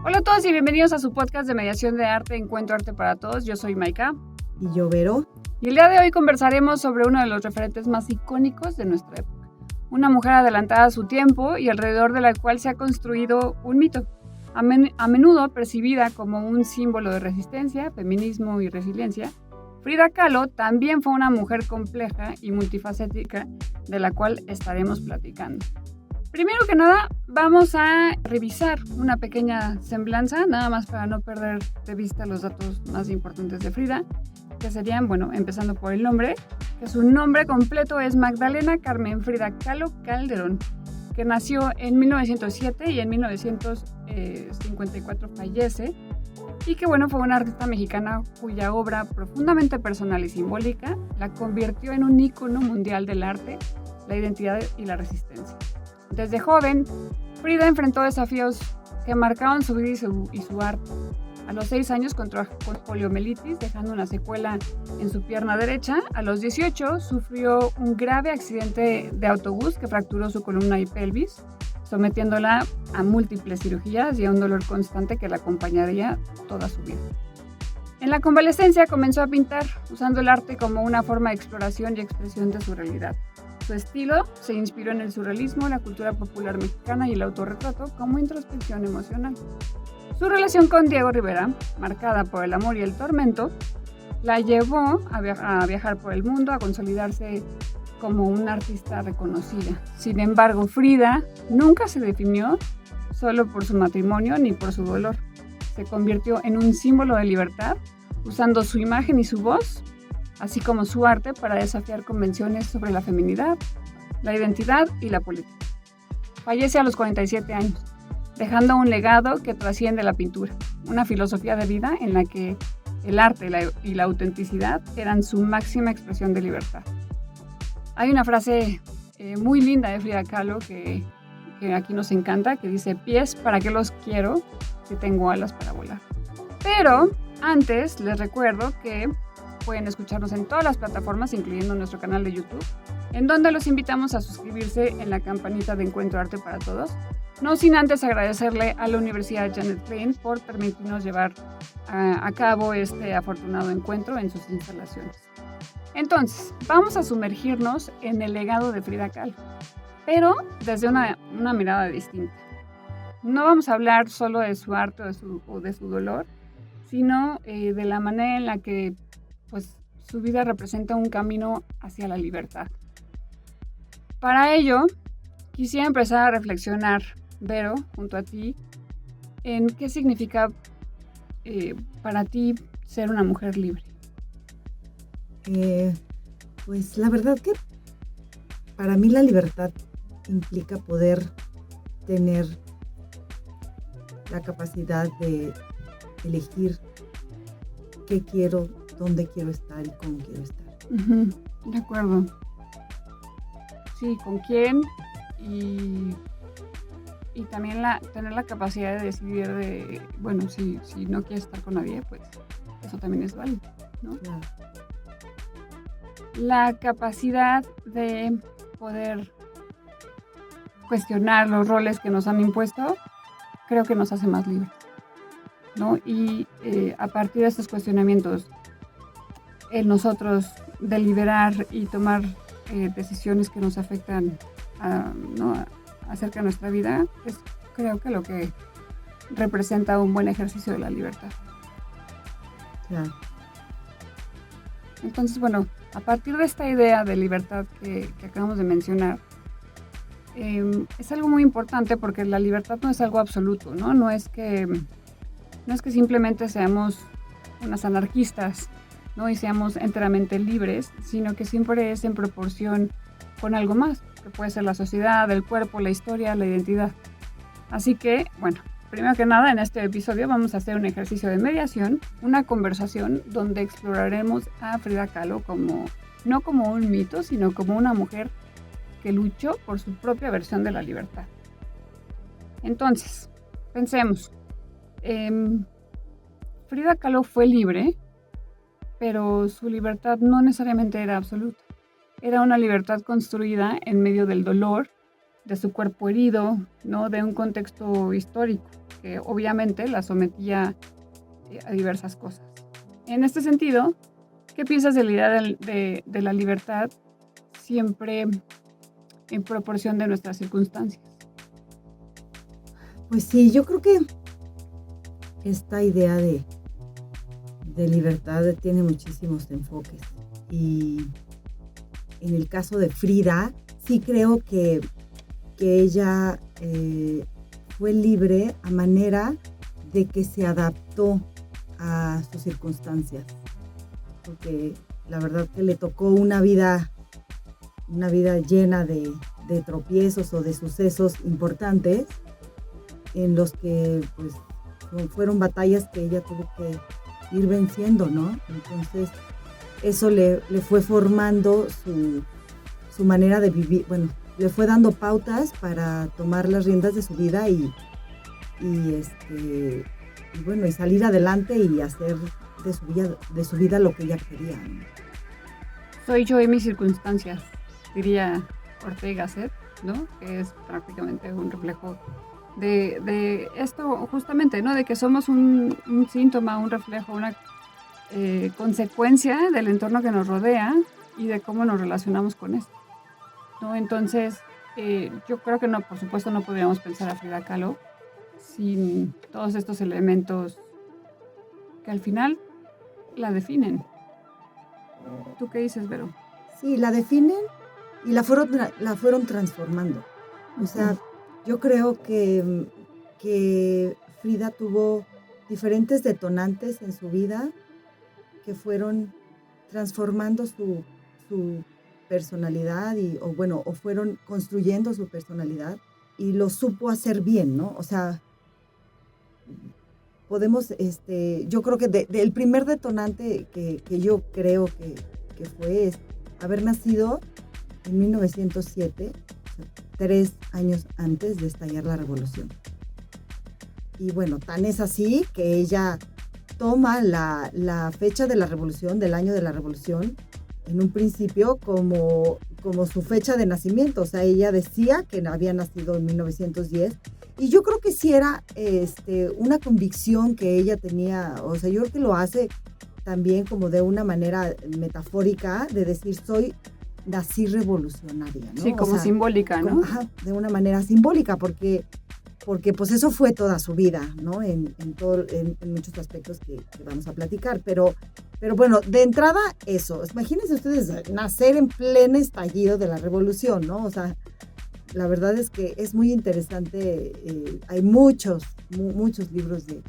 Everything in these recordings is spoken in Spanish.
Hola a todos y bienvenidos a su podcast de mediación de arte, Encuentro Arte para Todos. Yo soy Maika. Y yo, Vero. Y el día de hoy conversaremos sobre uno de los referentes más icónicos de nuestra época. Una mujer adelantada a su tiempo y alrededor de la cual se ha construido un mito, a menudo percibida como un símbolo de resistencia, feminismo y resiliencia. Frida Kahlo también fue una mujer compleja y multifacética de la cual estaremos platicando. Primero que nada, vamos a revisar una pequeña semblanza, nada más para no perder de vista los datos más importantes de Frida, que serían, empezando por el nombre, que su nombre completo es Magdalena Carmen Frida Kahlo Calderón, que nació en 1907 y en 1954 fallece, y que fue una artista mexicana cuya obra profundamente personal y simbólica la convirtió en un ícono mundial del arte, la identidad y la resistencia. Desde joven, Frida enfrentó desafíos que marcaron su vida y su arte. A los 6 años contrajo poliomielitis, dejando una secuela en su pierna derecha. A los 18 sufrió un grave accidente de autobús que fracturó su columna y pelvis, sometiéndola a múltiples cirugías y a un dolor constante que la acompañaría toda su vida. En la convalecencia comenzó a pintar, usando el arte como una forma de exploración y expresión de su realidad. Su estilo se inspiró en el surrealismo, la cultura popular mexicana y el autorretrato como introspección emocional. Su relación con Diego Rivera, marcada por el amor y el tormento, la llevó a viajar por el mundo, a consolidarse como una artista reconocida. Sin embargo, Frida nunca se definió solo por su matrimonio ni por su dolor. Se convirtió en un símbolo de libertad, usando su imagen y su voz, así como su arte, para desafiar convenciones sobre la feminidad, la identidad y la política. Fallece a los 47 años, dejando un legado que trasciende la pintura, una filosofía de vida en la que el arte y la autenticidad eran su máxima expresión de libertad. Hay una frase muy linda de Frida Kahlo que aquí nos encanta, que dice: pies, ¿para qué los quiero si tengo alas para volar? Pero antes les recuerdo que pueden escucharnos en todas las plataformas, incluyendo nuestro canal de YouTube, en donde los invitamos a suscribirse en la campanita de Encuentro Arte para Todos, no sin antes agradecerle a la Universidad Janet Klein por permitirnos llevar a cabo este afortunado encuentro en sus instalaciones. Entonces, vamos a sumergirnos en el legado de Frida Kahlo, pero desde una mirada distinta. No vamos a hablar solo de su arte o de su dolor, sino de la manera en la que su vida representa un camino hacia la libertad. Para ello, quisiera empezar a reflexionar, Vero, junto a ti, en qué significa para ti ser una mujer libre. Pues la verdad que para mí la libertad implica poder tener la capacidad de elegir qué quiero, dónde quiero estar y cómo quiero estar. De acuerdo. Sí, con quién y también tener la capacidad de decidir si no quieres estar con nadie, pues eso también es válido, ¿no? Claro. La capacidad de poder cuestionar los roles que nos han impuesto, creo que nos hace más libres, ¿no? Y a partir de estos cuestionamientos, el nosotros deliberar y tomar decisiones que nos afectan acerca de nuestra vida, es creo que lo que representa un buen ejercicio de la libertad. Claro. Entonces, a partir de esta idea de libertad que acabamos de mencionar, es algo muy importante porque la libertad no es algo absoluto, ¿no? No es que simplemente seamos unas anarquistas, ¿no? Y seamos enteramente libres, sino que siempre es en proporción con algo más, que puede ser la sociedad, el cuerpo, la historia, la identidad. Así que, primero que nada, en este episodio vamos a hacer un ejercicio de mediación, una conversación donde exploraremos a Frida Kahlo no como un mito, sino como una mujer que luchó por su propia versión de la libertad. Entonces, pensemos. Frida Kahlo fue libre, pero su libertad no necesariamente era absoluta. Era una libertad construida en medio del dolor, de su cuerpo herido, ¿no? De un contexto histórico que obviamente la sometía a diversas cosas. En este sentido, ¿qué piensas de la idea de la libertad siempre en proporción de nuestras circunstancias? Pues sí, yo creo que esta idea de libertad tiene muchísimos enfoques. Y en el caso de Frida, sí creo que ella fue libre a manera de que se adaptó a sus circunstancias. Porque la verdad que le tocó una vida llena de tropiezos o de sucesos importantes en los que pues fueron batallas que ella tuvo que ir venciendo, ¿no? Entonces eso le fue formando su manera de vivir, bueno, le fue dando pautas para tomar las riendas de su vida y bueno, y salir adelante y hacer de su vida lo que ella quería, ¿no? Soy yo y mis circunstancias, diría Ortega Gasset, ¿no? Que es prácticamente un reflejo de esto justamente, ¿no? De que somos un síntoma, un reflejo, una consecuencia del entorno que nos rodea y de cómo nos relacionamos con esto, ¿no? Entonces, yo creo que no, por supuesto, no podríamos pensar a Frida Kahlo sin todos estos elementos que al final la definen. ¿Tú qué dices, Vero? Sí, la definen y la fueron transformando. O sea, yo creo que Frida tuvo diferentes detonantes en su vida que fueron transformando su personalidad o fueron construyendo su personalidad y lo supo hacer bien, ¿no? O sea, podemos, yo creo que el primer detonante que yo creo que fue es haber nacido en 1907, 3 años antes de estallar la revolución. Y bueno, tan es así que ella toma la fecha de la revolución, del año de la revolución, en un principio como su fecha de nacimiento. O sea, ella decía que había nacido en 1910. Y yo creo que sí era una convicción que ella tenía. O sea, yo creo que lo hace también como de una manera metafórica de decir, nací revolucionaria, ¿no? Sí, como, o sea, simbólica, ¿no? De una manera simbólica, porque pues eso fue toda su vida, ¿no? En muchos aspectos que vamos a platicar, pero bueno, de entrada eso, imagínense ustedes nacer en pleno estallido de la revolución, ¿no? O sea, la verdad es que es muy interesante, hay muchos libros de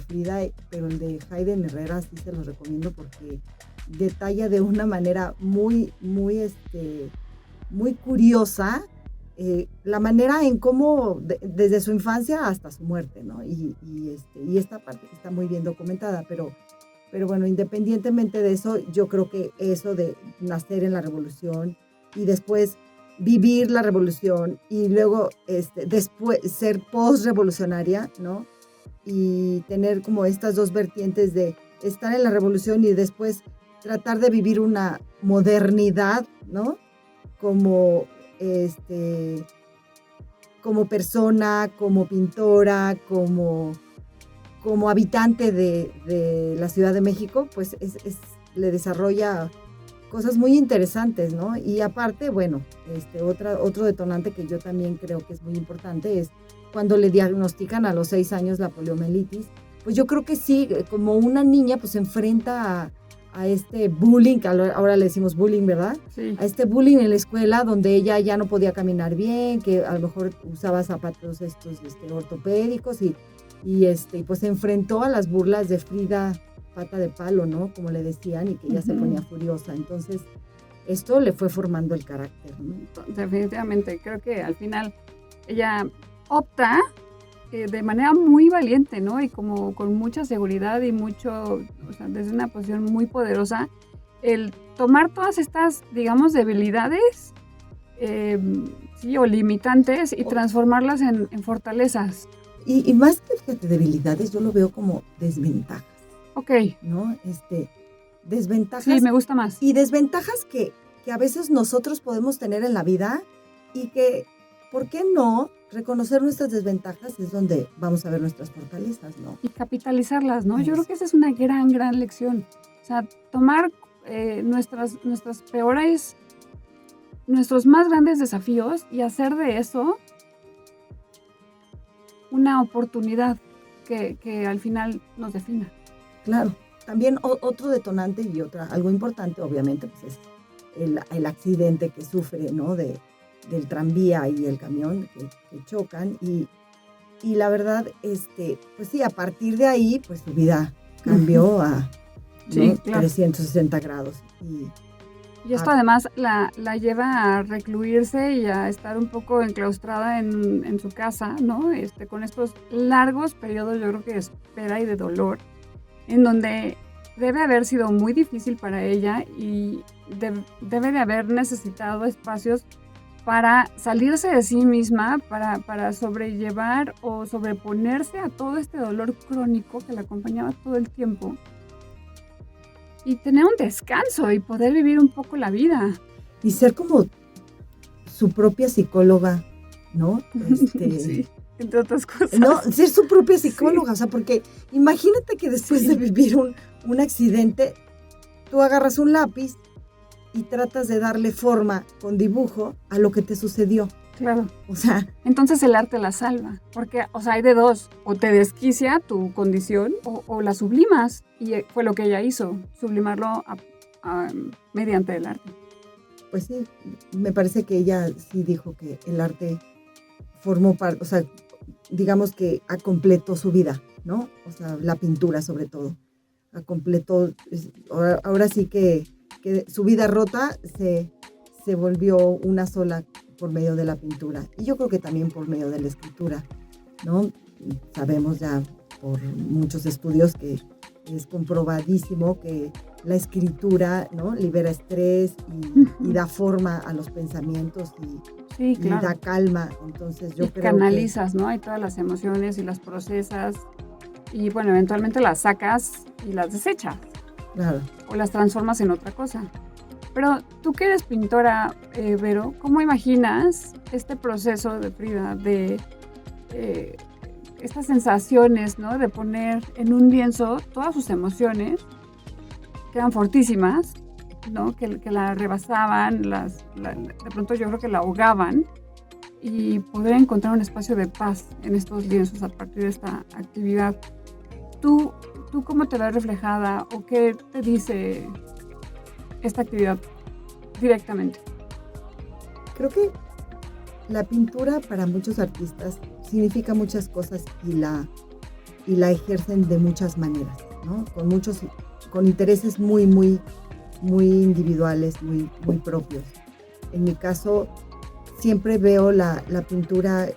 Frida, pero el de Hayden Herrera sí se los recomiendo porque detalla de una manera muy curiosa la manera en cómo desde su infancia hasta su muerte, ¿no? Y esta parte está muy bien documentada, pero bueno, independientemente de eso, yo creo que eso de nacer en la revolución y después vivir la revolución y luego después ser post-revolucionaria, ¿no? Y tener como estas dos vertientes de estar en la revolución y después tratar de vivir una modernidad, ¿no? Como persona, como pintora, como habitante de la Ciudad de México, pues le desarrolla cosas muy interesantes, ¿no? Y aparte, bueno, otro detonante que yo también creo que es muy importante es cuando le diagnostican a los 6 años la poliomielitis, pues yo creo que sí, como una niña pues se enfrenta a este bullying, que ahora le decimos bullying, ¿verdad? Sí. A este bullying en la escuela donde ella ya no podía caminar bien, que a lo mejor usaba zapatos ortopédicos y pues se enfrentó a las burlas de Frida Pata de Palo, ¿no? Como le decían, y que ella se ponía furiosa. Entonces, esto le fue formando el carácter, ¿no? Definitivamente, creo que al final ella opta de manera muy valiente, ¿no? Y como con mucha seguridad y o sea, desde una posición muy poderosa, el tomar todas estas, digamos, debilidades, sí, o limitantes y transformarlas en fortalezas. Y más que debilidades, yo lo veo como desventajas. Ok. ¿No? Desventajas. Sí, me gusta más. Y desventajas que a veces nosotros podemos tener en la vida y que ¿por qué no reconocer nuestras desventajas? Es donde vamos a ver nuestras fortalezas, ¿no? Y capitalizarlas, ¿no? Yo creo que esa es una gran, gran lección. O sea, tomar nuestras peores, nuestros más grandes desafíos y hacer de eso una oportunidad que al final nos defina. Claro. También otro detonante y algo importante, obviamente, pues es el accidente que sufre, ¿no? Del tranvía y el camión que chocan. Y la verdad, pues sí, a partir de ahí, pues su vida cambió a sí, ¿no? claro. 360 grados. Y esto además la lleva a recluirse y a estar un poco enclaustrada en su casa, ¿no? Con estos largos periodos, yo creo que de espera y de dolor, en donde debe haber sido muy difícil para ella y debe de haber necesitado espacios para salirse de sí misma, para sobrellevar o sobreponerse a todo este dolor crónico que la acompañaba todo el tiempo. Y tener un descanso y poder vivir un poco la vida. Y ser como su propia psicóloga, ¿no? Sí, entre otras cosas. No, ser su propia psicóloga, sí. O sea, porque imagínate que después de vivir un accidente, tú agarras un lápiz y tratas de darle forma con dibujo a lo que te sucedió. Claro. O sea, entonces el arte la salva, porque, o sea, hay de dos, o te desquicia tu condición o la sublimas, y fue lo que ella hizo, sublimarlo mediante el arte. Pues sí, me parece que ella sí dijo que el arte formó parte, o sea, digamos que completó su vida, ¿no? O sea, la pintura sobre todo, completó, ahora sí que su vida rota se volvió una sola por medio de la pintura. Y yo creo que también por medio de la escritura, ¿no? Sabemos ya por muchos estudios que es comprobadísimo que la escritura, ¿no? Libera estrés y da forma a los pensamientos sí, claro. Y da calma. Entonces yo creo canalizas, ¿no? Hay todas las emociones y las procesas y bueno, eventualmente las sacas y las desechas. Claro. O las transformas en otra cosa. Pero tú que eres pintora, Vero, ¿cómo imaginas este proceso de Frida, de estas sensaciones, ¿no? De poner en un lienzo todas sus emociones, que eran fortísimas, ¿no? Que la rebasaban, de pronto yo creo que la ahogaban, y poder encontrar un espacio de paz en estos lienzos a partir de esta actividad. ¿Tú cómo te ves reflejada o qué te dice esta actividad directamente? Creo que la pintura para muchos artistas significa muchas cosas y la ejercen de muchas maneras, ¿no? Con intereses muy, muy, muy individuales, muy, muy propios. En mi caso, siempre veo la pintura,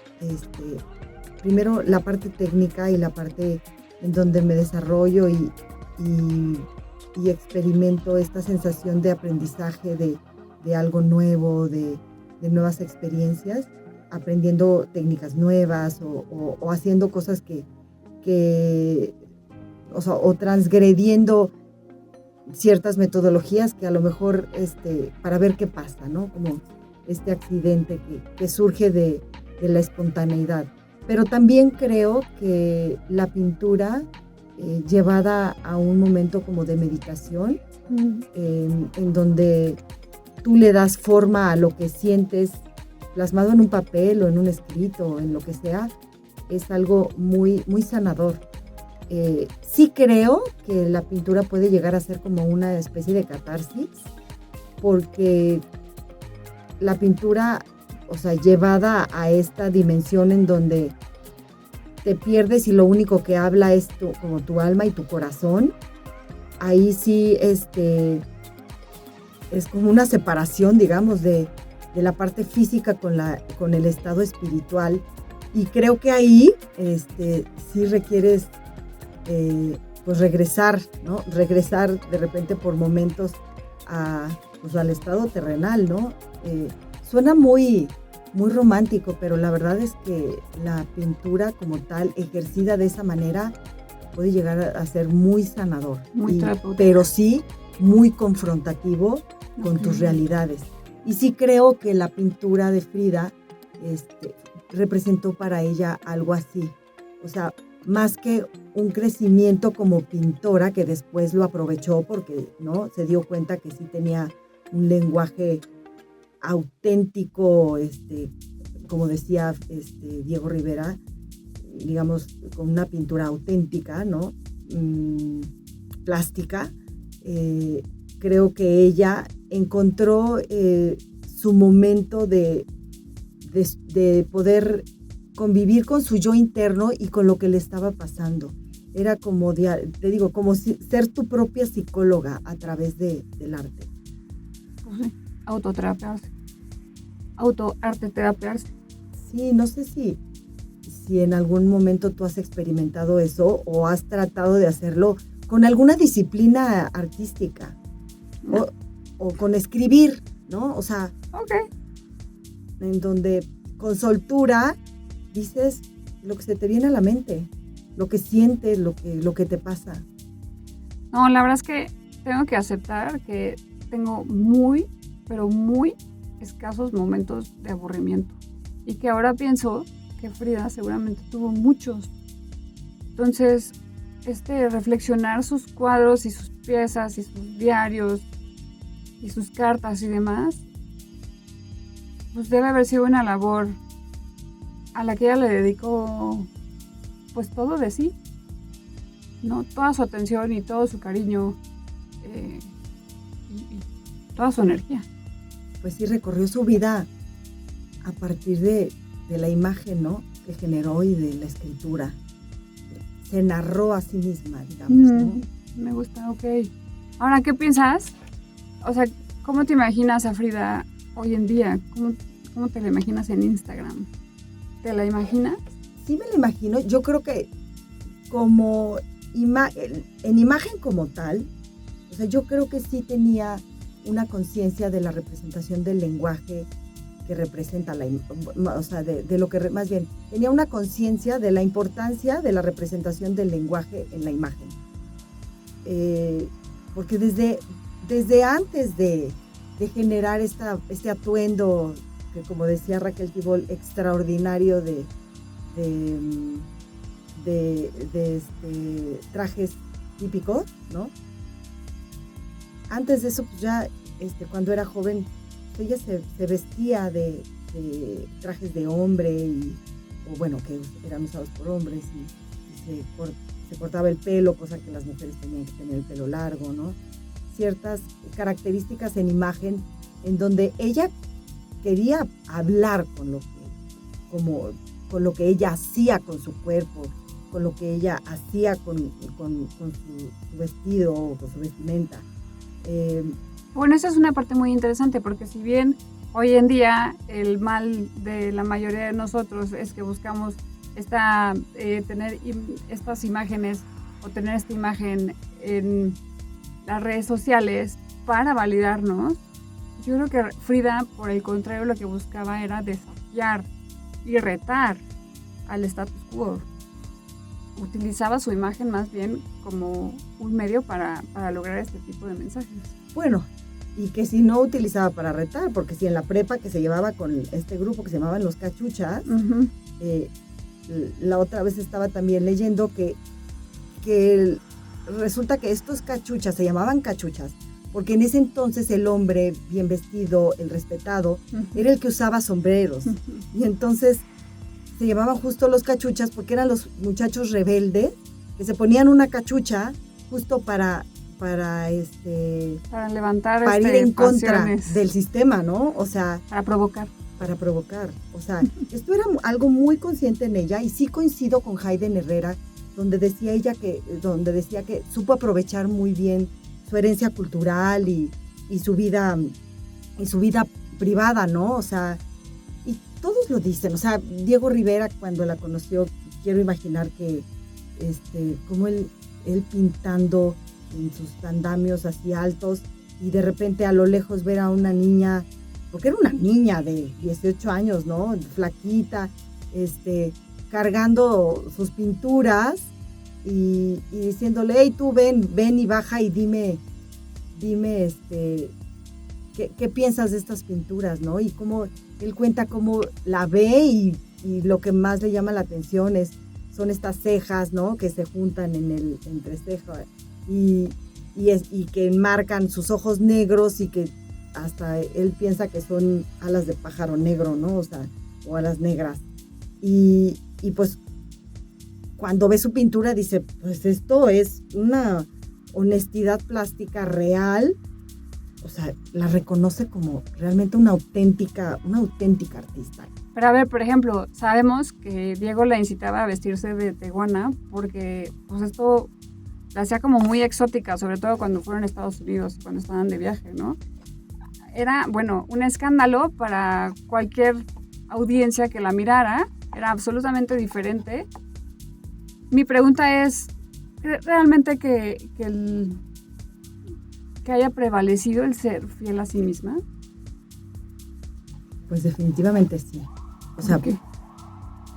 primero la parte técnica y la parte en donde me desarrollo y experimento esta sensación de aprendizaje de algo nuevo, de nuevas experiencias, aprendiendo técnicas nuevas o haciendo cosas o transgrediendo ciertas metodologías que a lo mejor para ver qué pasa, ¿no? Como este accidente que surge de la espontaneidad. Pero también creo que la pintura llevada a un momento como de meditación, en donde tú le das forma a lo que sientes plasmado en un papel o en un escrito o en lo que sea, es algo muy, muy sanador. Sí creo que la pintura puede llegar a ser como una especie de catarsis, porque la pintura, o sea, llevada a esta dimensión en donde te pierdes y lo único que habla es como tu alma y tu corazón, ahí sí es como una separación, digamos, de la parte física con el estado espiritual, y creo que ahí sí requieres pues regresar, ¿no? Regresar de repente por momentos al estado terrenal, ¿no? Suena muy, muy romántico, pero la verdad es que la pintura como tal, ejercida de esa manera, puede llegar a ser muy sanador, pero sí muy confrontativo con tus realidades. Y sí creo que la pintura de Frida representó para ella algo así. O sea, más que un crecimiento como pintora, que después lo aprovechó porque, ¿no?, se dio cuenta que sí tenía un lenguaje auténtico, como decía Diego Rivera, digamos, con una pintura auténtica, ¿no? Plástica. Creo que ella encontró su momento de poder convivir con su yo interno y con lo que le estaba pasando. Era como, te digo, como ser tu propia psicóloga a través del arte. Autoterapiarse. Autoarteterapiarse. Sí, no sé si en algún momento tú has experimentado eso o has tratado de hacerlo con alguna disciplina artística. No. O con escribir, ¿no? O sea, okay, en donde con soltura dices lo que se te viene a la mente, lo que sientes, lo que te pasa. No, la verdad es que tengo que aceptar que tengo muy, pero muy escasos momentos de aburrimiento. Y que ahora pienso que Frida seguramente tuvo muchos. Entonces, reflexionar sus cuadros y sus piezas y sus diarios y sus cartas y demás, pues debe haber sido una labor a la que ella le dedicó pues todo de sí, ¿no? Toda su atención y todo su cariño y toda su energía. Pues sí, recorrió su vida a partir de la imagen, ¿no?, que generó y de la escritura. Se narró a sí misma, digamos, ¿no? Me gusta, ok. Ahora, ¿qué piensas? O sea, ¿cómo te imaginas a Frida hoy en día? ¿Cómo te la imaginas en Instagram? ¿Te la imaginas? Sí me la imagino. Yo creo que como en imagen como tal, o sea, yo creo que sí tenía una conciencia de la representación del lenguaje que representa o sea, de lo que más bien tenía una conciencia de la importancia de la representación del lenguaje en la imagen, porque desde antes de generar este atuendo que, como decía Raquel Tibol, extraordinario de trajes típicos, ¿no? Antes de eso, pues ya cuando era joven, ella se vestía de trajes de hombre o bueno, que eran usados por hombres y se cortaba el pelo, cosa que las mujeres tenían que tener el pelo largo, ¿no? Ciertas características en imagen en donde ella quería hablar con lo que ella hacía con su cuerpo, con lo que ella hacía con su vestido o con su vestimenta. Bueno, esa es una parte muy interesante porque si bien hoy en día el mal de la mayoría de nosotros es que buscamos tener estas imágenes o tener esta imagen en las redes sociales para validarnos, yo creo que Frida, por el contrario, lo que buscaba era desafiar y retar al status quo. Utilizaba su imagen más bien como un medio para lograr este tipo de mensajes. Bueno, y que si no utilizaba para retar, porque si en la prepa que se llevaba con este grupo que se llamaban Los Cachuchas, la otra vez estaba también leyendo que resulta que estos cachuchas se llamaban cachuchas, porque en ese entonces el hombre bien vestido, el respetado, era el que usaba sombreros. Y entonces se llamaban justo los cachuchas porque eran los muchachos rebeldes que se ponían una cachucha justo para levantar para ir en contra pasiones. Del sistema, ¿no? O sea, para provocar. O sea, esto era algo muy consciente en ella, y sí coincido con Hayden Herrera, donde decía que supo aprovechar muy bien su herencia cultural y su vida privada, ¿no? O sea, y todos lo dicen. O sea, Diego Rivera, cuando la conoció, quiero imaginar que como él pintando en sus andamios así altos, y de repente a lo lejos ver a una niña, porque era una niña de 18 años, ¿no? Flaquita, cargando sus pinturas y diciéndole, hey, tú ven y baja y dime ¿qué piensas de estas pinturas, ¿no? Y cómo él cuenta cómo la ve y lo que más le llama la atención son estas cejas, ¿no? Que se juntan en el entrecejo y que enmarcan sus ojos negros y que hasta él piensa que son alas de pájaro negro, ¿no? O sea, o alas negras. Y pues cuando ve su pintura dice, pues esto es una honestidad plástica real. O sea, la reconoce como realmente una auténtica artista. Pero a ver, por ejemplo, sabemos que Diego la incitaba a vestirse de tehuana porque pues esto la hacía como muy exótica, sobre todo cuando fueron a Estados Unidos, cuando estaban de viaje, ¿no? Era, bueno, un escándalo para cualquier audiencia que la mirara, era absolutamente diferente. Mi pregunta es, ¿realmente que haya prevalecido el ser fiel a sí misma? Pues definitivamente sí. O sea, ¿Por qué?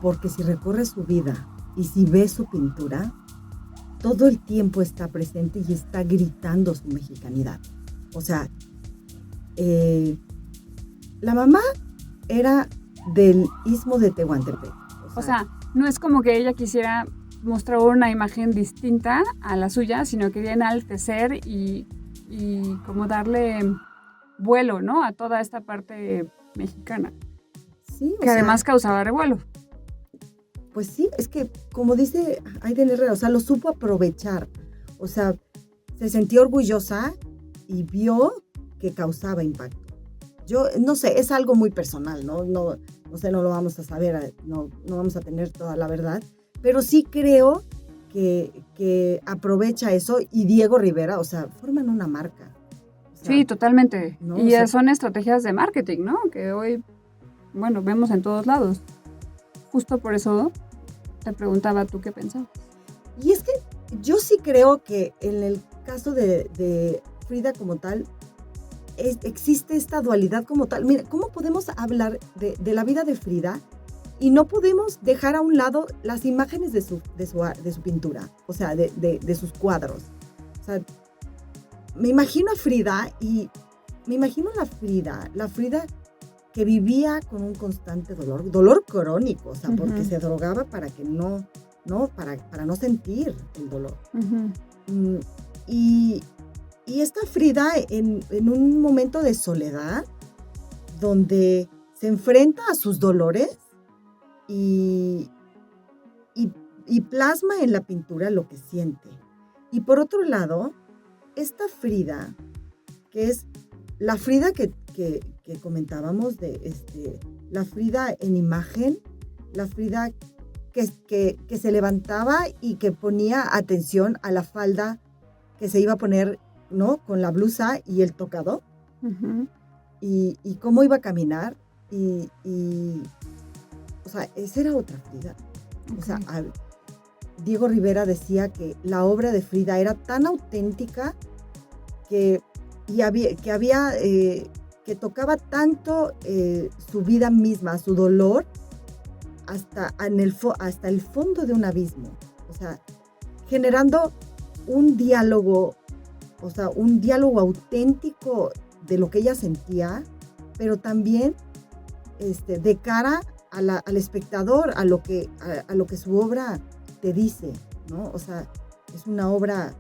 Porque si recorre su vida y si ve su pintura, todo el tiempo está presente y está gritando su mexicanidad. O sea, la mamá era del Istmo de Tehuantepec. O sea, no es como que ella quisiera mostrar una imagen distinta a la suya, sino quería enaltecer y como darle vuelo, ¿no? A toda esta parte mexicana. Sí, que además causaba revuelo. Pues sí, es que como dice Aiden Herrera, o sea, lo supo aprovechar. O sea, se sentía orgullosa y vio que causaba impacto. Yo no sé, es algo muy personal, ¿no? No sé, no lo vamos a saber, no vamos a tener toda la verdad, pero sí creo que aprovecha eso y Diego Rivera, o sea, forman una marca. O sea, sí, totalmente. ¿no? Y O sea, son estrategias de marketing, ¿no? Que hoy, bueno, vemos en todos lados. Justo por eso te preguntaba tú qué pensabas. y es que yo sí creo que en el caso de Frida como tal, existe esta dualidad como tal. Mira, ¿cómo podemos hablar de la vida de Frida y no podemos dejar a un lado las imágenes de su pintura? O sea, de sus cuadros. O sea, me imagino a Frida y me imagino la Frida que vivía con un constante dolor crónico, o sea, Uh-huh. porque se drogaba para que para no sentir el dolor. Uh-huh. Y esta Frida en un momento de soledad, donde se enfrenta a sus dolores y plasma en la pintura lo que siente. Y por otro lado, esta Frida, que es la Frida que comentábamos, la Frida en imagen, la Frida que se levantaba y que ponía atención a la falda que se iba a poner, ¿no? Con la blusa y el tocado. Uh-huh. Y cómo iba a caminar. O sea, esa era otra Frida. Okay. O sea, Diego Rivera decía que la obra de Frida era tan auténtica que tocaba tanto su vida misma, su dolor, hasta el fondo de un abismo. O sea, generando un diálogo auténtico de lo que ella sentía, pero también de cara al espectador, a lo que su obra te dice, ¿no? O sea, es una obra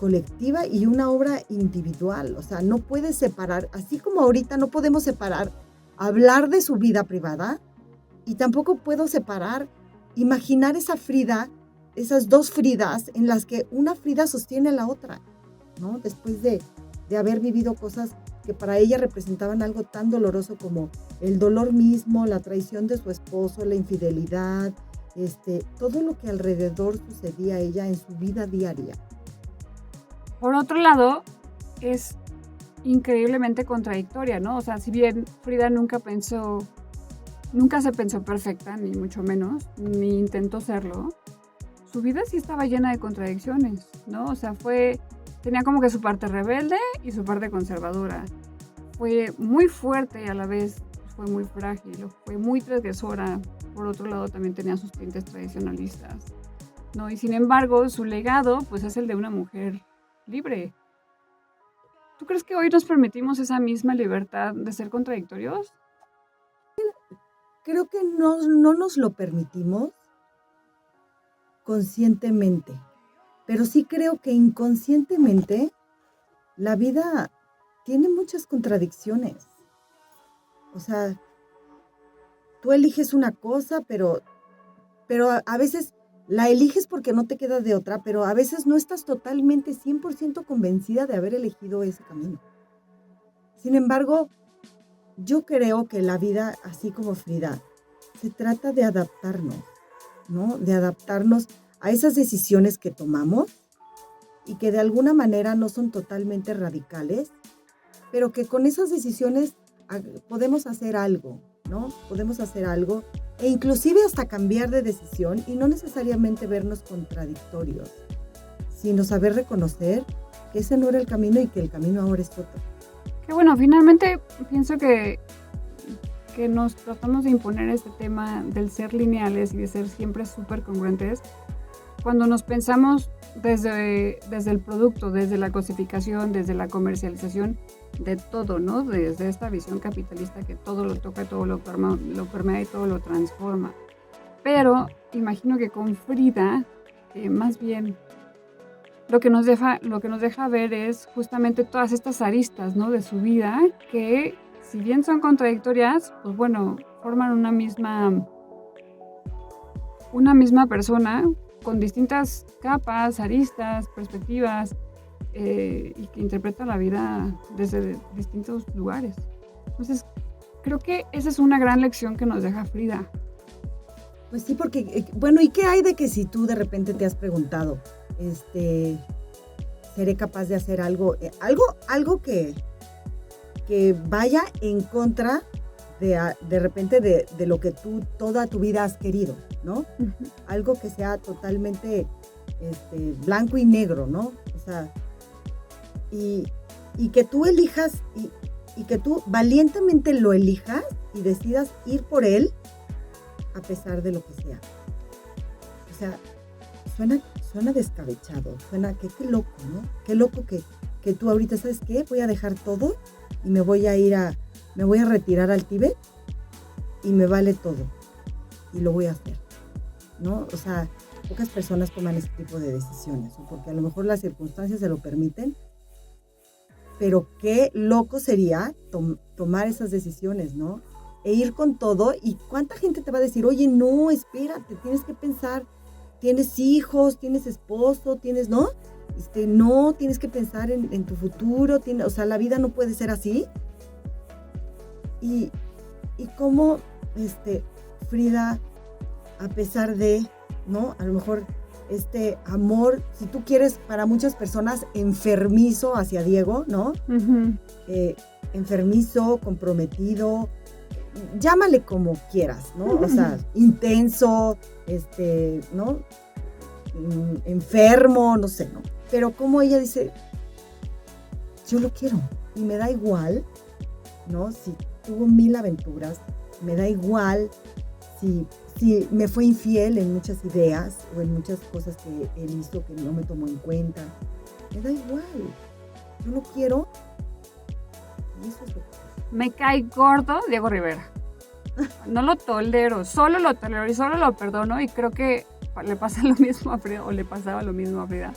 colectiva y una obra individual. O sea, no puedes separar, así como ahorita no podemos separar hablar de su vida privada, y tampoco puedo separar, imaginar esa Frida, esas dos Fridas en las que una Frida sostiene a la otra, ¿no? Después de haber vivido cosas que para ella representaban algo tan doloroso como el dolor mismo, la traición de su esposo, la infidelidad, todo lo que alrededor sucedía a ella en su vida diaria. Por otro lado, es increíblemente contradictoria, ¿no? O sea, si bien Frida nunca se pensó perfecta, ni mucho menos, ni intentó serlo, su vida sí estaba llena de contradicciones, ¿no? O sea, tenía como que su parte rebelde y su parte conservadora. Fue muy fuerte y a la vez fue muy frágil, fue muy transgresora. Por otro lado, también tenía sus tintes tradicionalistas, ¿no? Y sin embargo, su legado, pues, es el de una mujer libre. ¿Tú crees que hoy nos permitimos esa misma libertad de ser contradictorios? creo que no nos lo permitimos conscientemente, pero sí creo que inconscientemente la vida tiene muchas contradicciones. O sea, tú eliges una cosa, pero a veces la eliges porque no te queda de otra, pero a veces no estás totalmente 100% convencida de haber elegido ese camino. Sin embargo, yo creo que la vida, así como Frida, se trata de adaptarnos, ¿no? De adaptarnos a esas decisiones que tomamos y que de alguna manera no son totalmente radicales, pero que con esas decisiones podemos hacer algo, ¿no? Podemos hacer algo e inclusive hasta cambiar de decisión y no necesariamente vernos contradictorios, sino saber reconocer que ese no era el camino y que el camino ahora es otro. Que bueno, finalmente pienso que nos tratamos de imponer este tema del ser lineales y de ser siempre súper congruentes cuando nos pensamos desde el producto, desde la cosificación, desde la comercialización de todo, ¿no? Desde esta visión capitalista que todo lo toca, todo lo permea y todo lo transforma. Pero imagino que con Frida, más bien, lo que nos deja ver es justamente todas estas aristas, ¿no? De su vida que, si bien son contradictorias, pues bueno, forman una misma persona con distintas capas, aristas, perspectivas, y que interpreta la vida desde distintos lugares. Entonces, creo que esa es una gran lección que nos deja Frida. Pues sí, porque, bueno, ¿y qué hay de que si tú de repente te has preguntado, seré capaz de hacer algo que vaya en contra de repente de lo que tú toda tu vida has querido, ¿no? Uh-huh. Algo que sea totalmente blanco y negro, ¿no? O sea, y que tú elijas y que tú valientemente lo elijas y decidas ir por él a pesar de lo que sea. O sea, suena descabechado, suena que qué loco, ¿no? Qué loco que tú ahorita, ¿sabes qué? Voy a dejar todo y me voy a retirar al Tíbet y me vale todo y lo voy a hacer, ¿no? O sea, pocas personas toman ese tipo de decisiones, ¿no? Porque a lo mejor las circunstancias se lo permiten, pero qué loco sería tomar esas decisiones, ¿no? E ir con todo. ¿Y cuánta gente te va a decir, oye, no, espérate, tienes que pensar, tienes hijos, tienes esposo, tienes, ¿no? No, tienes que pensar en tu futuro, o sea, la vida no puede ser así. Y cómo, Frida, a pesar de, ¿no? A lo mejor este amor, si tú quieres, para muchas personas, enfermizo hacia Diego, ¿no? Uh-huh. Enfermizo, comprometido, llámale como quieras, ¿no? O sea, intenso, ¿no? Enfermo, no sé, ¿no? Pero como ella dice, yo lo quiero y me da igual, ¿no? Si tuvo 1000 aventuras, me da igual si me fue infiel en muchas ideas o en muchas cosas que él hizo que no me tomó en cuenta. Me da igual. Yo lo quiero. Y eso es lo que pasa. Me cae gordo Diego Rivera. No lo tolero, solo lo tolero y solo lo perdono, y creo que le pasa lo mismo a Frida, o le pasaba lo mismo a Frida.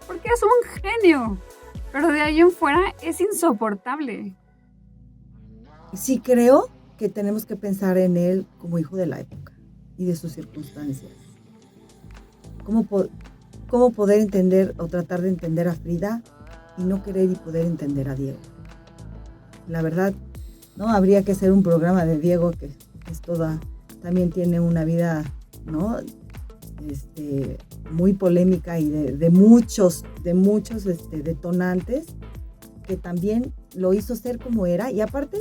Porque es un genio. Pero de ahí en fuera es insoportable. Sí, creo que tenemos que pensar en él como hijo de la época y de sus circunstancias. ¿Cómo poder entender o tratar de entender a Frida y no querer y poder entender a Diego? La verdad, no habría que hacer un programa de Diego, que es también tiene una vida, ¿no? Muy polémica y de muchos detonantes que también lo hizo ser como era. Y aparte,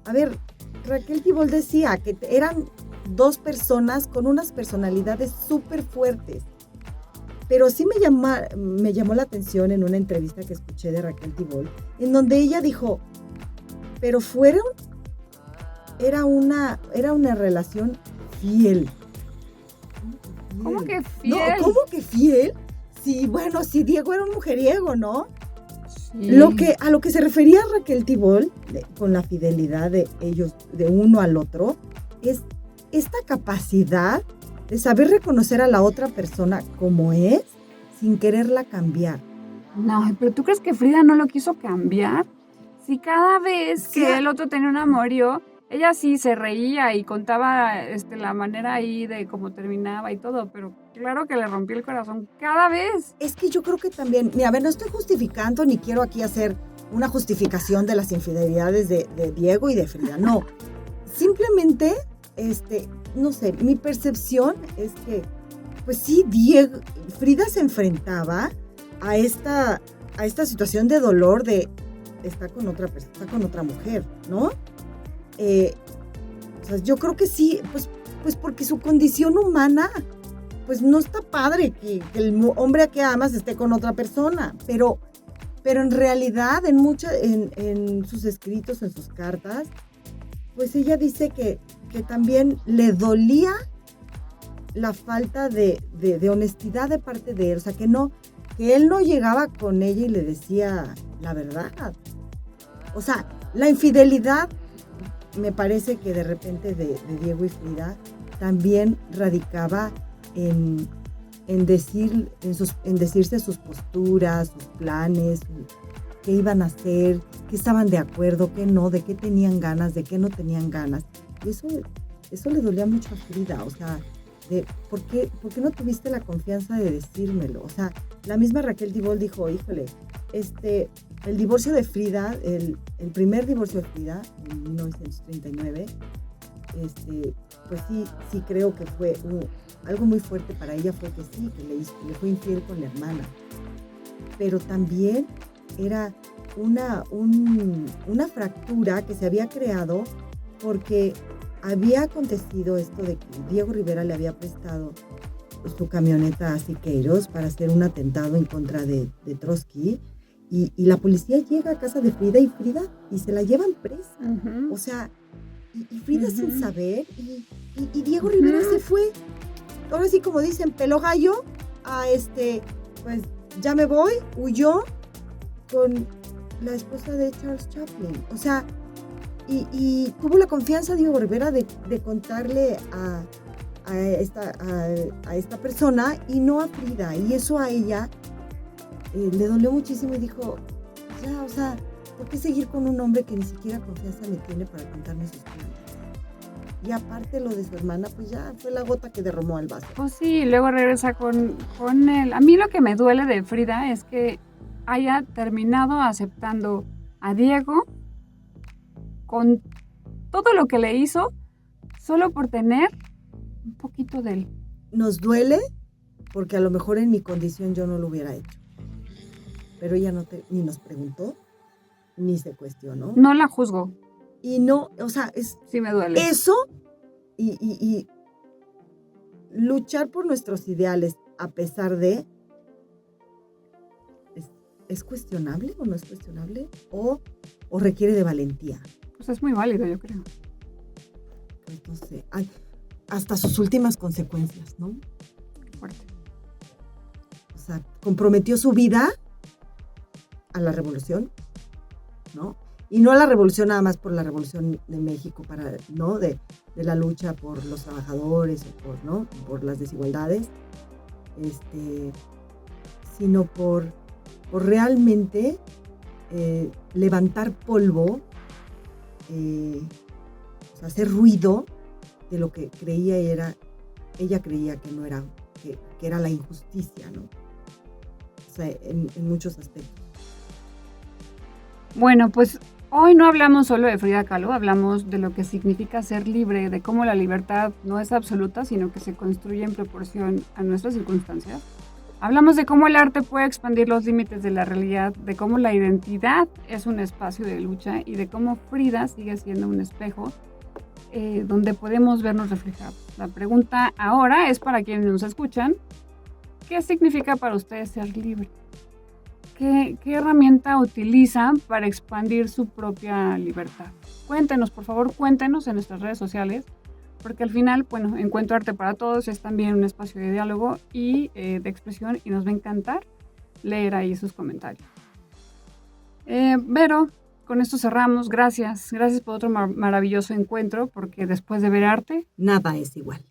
a ver, Raquel Tibol decía que eran dos personas con unas personalidades súper fuertes. Pero sí me llamó la atención en una entrevista que escuché de Raquel Tibol, en donde ella dijo, pero era una relación fiel. ¿Cómo que fiel? No, ¿cómo que fiel? Sí, bueno, sí, Diego era un mujeriego, ¿no? Sí. A lo que se refería Raquel Tibol con la fidelidad de ellos, de uno al otro, es esta capacidad de saber reconocer a la otra persona como es sin quererla cambiar. No, pero ¿tú crees que Frida no lo quiso cambiar? Si cada vez que Sí. el otro tenía un amorío, ella sí se reía y contaba la manera ahí de cómo terminaba y todo, pero claro que le rompió el corazón cada vez. Es que yo creo que también, mira, a ver, no estoy justificando ni quiero aquí hacer una justificación de las infidelidades de Diego y de Frida, no. Simplemente, no sé, mi percepción es que, pues sí, Frida se enfrentaba a esta situación de dolor de está con otra mujer, ¿no? O sea, yo creo que sí, pues porque su condición humana, pues no está padre que el hombre que amas esté con otra persona, pero en realidad en sus escritos, en sus cartas, pues ella dice que también le dolía la falta de honestidad de parte de él, o sea, que él no llegaba con ella y le decía la verdad. O sea, la infidelidad me parece que de repente de Diego y Frida también radicaba en decirse sus posturas, sus planes, qué iban a hacer, qué estaban de acuerdo, qué no, de qué tenían ganas, de qué no tenían ganas. Y eso le dolía mucho a Frida, o sea, ¿por qué no tuviste la confianza de decírmelo? O sea, la misma Raquel Dibol dijo, híjole, el divorcio de Frida, el primer divorcio de Frida, en 1939, pues sí creo que fue algo muy fuerte para ella, fue que sí, que le fue infiel con la hermana. Pero también era una fractura que se había creado porque había acontecido esto de que Diego Rivera le había prestado su camioneta a Siqueiros para hacer un atentado en contra de Trotsky. Y la policía llega a casa de Frida y se la llevan presa. Uh-huh. O sea, y Frida sin saber, y Diego Rivera se fue. Ahora sí, como dicen, peló gallo, pues ya me voy, huyó con la esposa de Charles Chaplin. O sea, y tuvo la confianza Diego Rivera de contarle a esta persona y no a Frida. Y eso a ella le dolió muchísimo y dijo, ya, o sea, ¿por qué seguir con un hombre que ni siquiera confianza me tiene para contarme sus planes? Y aparte lo de su hermana, pues ya fue la gota que derramó el vaso. Pues sí, luego regresa con él. A mí lo que me duele de Frida es que haya terminado aceptando a Diego con todo lo que le hizo solo por tener un poquito de él. Nos duele porque a lo mejor en mi condición yo no lo hubiera hecho. Pero ella ni nos preguntó, ni se cuestionó. No la juzgo. Y no, o sea, sí me duele. Eso y luchar por nuestros ideales a pesar de, ¿es cuestionable o no es cuestionable? ¿O requiere de valentía? Pues es muy válido, yo creo. Pues no sé, hasta sus últimas consecuencias, ¿no? Qué fuerte. O sea, comprometió su vida a la revolución, ¿no? Y no a la revolución nada más por la revolución de México, ¿no? De la lucha por los trabajadores o por las desigualdades, sino por realmente levantar polvo, o sea, hacer ruido de lo que ella creía que no era, que era la injusticia, ¿no? O sea, en muchos aspectos. Bueno, pues hoy no hablamos solo de Frida Kahlo, hablamos de lo que significa ser libre, de cómo la libertad no es absoluta, sino que se construye en proporción a nuestras circunstancias. Hablamos de cómo el arte puede expandir los límites de la realidad, de cómo la identidad es un espacio de lucha y de cómo Frida sigue siendo un espejo donde podemos vernos reflejados. La pregunta ahora es para quienes nos escuchan, ¿qué significa para ustedes ser libre? ¿Qué herramienta utilizan para expandir su propia libertad? Cuéntenos, por favor, cuéntenos en nuestras redes sociales, porque al final, bueno, Encuentro Arte para Todos es también un espacio de diálogo y de expresión y nos va a encantar leer ahí sus comentarios. Vero, con esto cerramos. Gracias. Gracias por otro maravilloso encuentro, porque después de ver arte, Nada es igual.